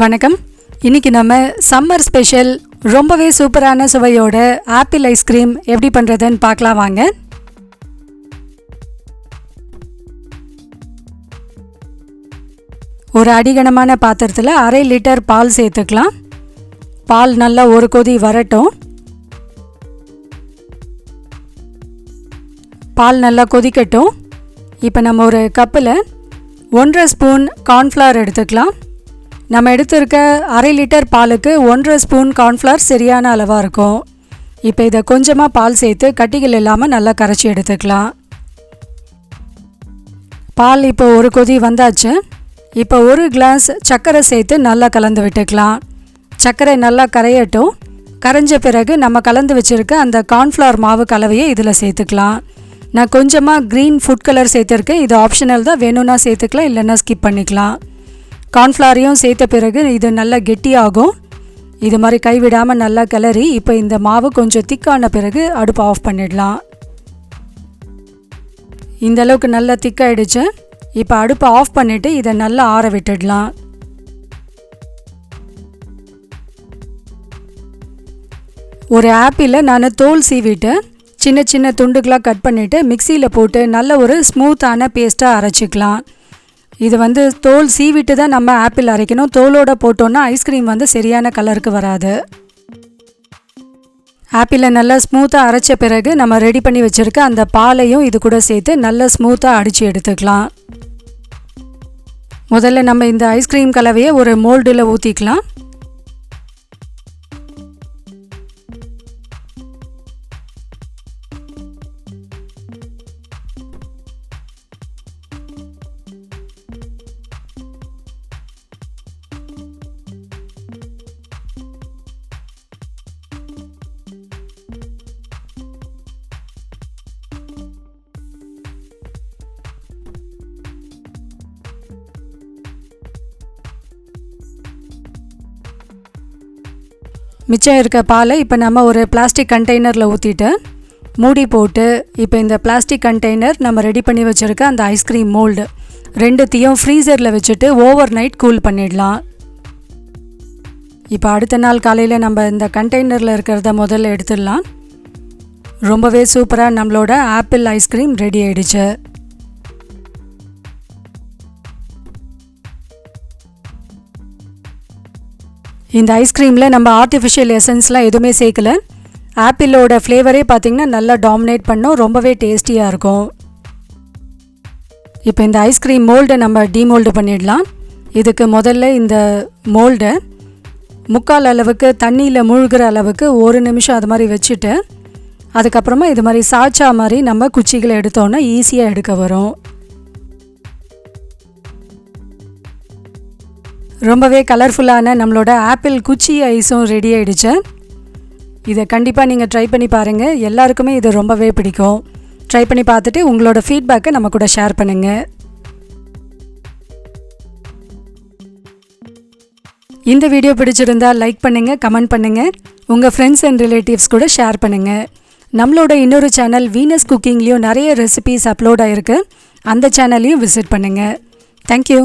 வணக்கம். இன்னைக்கு நம்ம சம்மர் ஸ்பெஷல் ரொம்பவே சூப்பரான சுவையோட ஆப்பிள் ஐஸ்கிரீம் எப்படி பண்ணுறதுன்னு பார்க்கலாம் வாங்க. ஒரு அடிகனமான பாத்திரத்தில் 1/2 லிட்டர் பால் சேர்த்துக்கலாம். பால் நல்லா ஒரு கொதி வரட்டும். பால் நல்லா கொதிக்கட்டும். இப்போ நம்ம ஒரு கப்பில் 1.5 ஸ்பூன் கார்ன்ஃப்ளவர் எடுத்துக்கலாம். நம்ம எடுத்துருக்க 1/2 லிட்டர் பாலுக்கு 1.5 ஸ்பூன் கார்ன்ஃப்ளவர் சரியான அளவாக இருக்கும். இப்போ இதை கொஞ்சமாக பால் சேர்த்து கட்டிகள் இல்லாமல் நல்லா கரைச்சி எடுத்துக்கலாம். பால் இப்போ ஒரு கொதி வந்தாச்சு. இப்போ ஒரு கிளாஸ் சர்க்கரை சேர்த்து நல்லா கலந்து விட்டுக்கலாம். சர்க்கரை நல்லா கரையட்டும். கரைஞ்ச பிறகு நம்ம கலந்து வச்சுருக்க அந்த கார்ன்ஃப்ளவர் மாவு கலவையை இதில் சேர்த்துக்கலாம். நான் கொஞ்சமாக க்ரீன் ஃபுட் கலர் சேர்த்துருக்கேன். இது ஆப்ஷனல் தான், வேணும்னா சேர்த்துக்கலாம், இல்லைன்னா ஸ்கிப் பண்ணிக்கலாம். கார்ன்ஃப்ளவரையும் சேர்த்த பிறகு இது நல்லா கெட்டியாகும். இது மாதிரி கைவிடாமல் நல்லா கிளறி இப்போ இந்த மாவு கொஞ்சம் திக்கான பிறகு அடுப்பை ஆஃப் பண்ணிடலாம். இந்த அளவுக்கு நல்லா திக்காயிடுச்சு. இப்போ அடுப்பை ஆஃப் பண்ணிவிட்டு இதை நல்லா ஆற விட்டுடலாம். ஒரு ஆப்பிளை நான் தோல் சீவிட்டு சின்ன சின்ன துண்டுகளாக கட் பண்ணிவிட்டு மிக்சியில் போட்டு நல்ல ஒரு ஸ்மூத்தான பேஸ்ட்டாக அரைச்சிக்கலாம். இது தோல் சீவிட்டு தான் நம்ம ஆப்பிள் அரைக்கணும். தோலோடு போட்டோன்னா ஐஸ்கிரீம் சரியான கலருக்கு வராது. ஆப்பிளை நல்லா ஸ்மூத்தாக அரைச்ச பிறகு நம்ம ரெடி பண்ணி வச்சுருக்க அந்த பாலையும் இது கூட சேர்த்து நல்லா ஸ்மூத்தாக அடித்து எடுத்துக்கலாம். முதல்ல நம்ம இந்த ஐஸ்கிரீம் கலவையை ஒரு மோல்டில் ஊற்றிக்கலாம். மிச்சம் இருக்க பாலை இப்போ நம்ம ஒரு பிளாஸ்டிக் கண்டெய்னரில் ஊற்றிட்டு மூடி போட்டு இப்போ இந்த பிளாஸ்டிக் கண்டெய்னர் நம்ம ரெடி பண்ணி வச்சுருக்க அந்த ஐஸ்கிரீம் மோல்டு ரெண்டுத்தையும் ஃப்ரீசரில் வச்சுட்டு ஓவர் நைட் கூல் பண்ணிடலாம். இப்போ அடுத்த நாள் காலையில் நம்ம இந்த கண்டெய்னரில் இருக்கிறத முதல்ல எடுத்துடலாம். ரொம்பவே சூப்பராக நம்மளோட ஆப்பிள் ஐஸ்கிரீம் ரெடி ஆயிடுச்சு. இந்த ஐஸ்கிரீமில் நம்ம ஆர்டிஃபிஷியல் எசன்ஸ்லாம் எதுவுமே சேர்க்கல. ஆப்பிளோட ஃப்ளேவரே பார்த்திங்கன்னா நல்லா டாமினேட் பண்ணோம். ரொம்பவே டேஸ்டியாக இருக்கும். இப்போ இந்த ஐஸ்கிரீம் மோல்டை நம்ம டீமோல்டு பண்ணிடலாம். இதுக்கு முதல்ல இந்த மோல்டை 3/4 அளவுக்கு தண்ணியில் மூழ்கிற அளவுக்கு 1 நிமிஷம் அது மாதிரி வச்சுட்டு அதுக்கப்புறமா இது மாதிரி சாய்ச்சா மாதிரி நம்ம குச்சிகளை எடுத்தோன்னா ஈஸியாக எடுக்க வரும். ரொம்பவே கலர்ஃபுல்லான நம்மளோட ஆப்பிள் குச்சி ஐஸும் ரெடி ஆகிடுச்சு. இதை கண்டிப்பாக நீங்கள் ட்ரை பண்ணி பாருங்கள். எல்லாருக்குமே இது ரொம்பவே பிடிக்கும். ட்ரை பண்ணி பார்த்துட்டு உங்களோட ஃபீட்பேக்கை நம்ம கூட ஷேர் பண்ணுங்கள். இந்த வீடியோ பிடிச்சிருந்தால் லைக் பண்ணுங்கள், கமெண்ட் பண்ணுங்கள், உங்கள் ஃப்ரெண்ட்ஸ் அண்ட் ரிலேட்டிவ்ஸ் கூட ஷேர் பண்ணுங்கள். நம்மளோட இன்னொரு சேனல் வீனஸ் குக்கிங்லேயும் நிறைய ரெசிபீஸ் அப்லோட் ஆகிருக்கு. அந்த சேனலையும் விசிட் பண்ணுங்கள். தேங்க்யூ.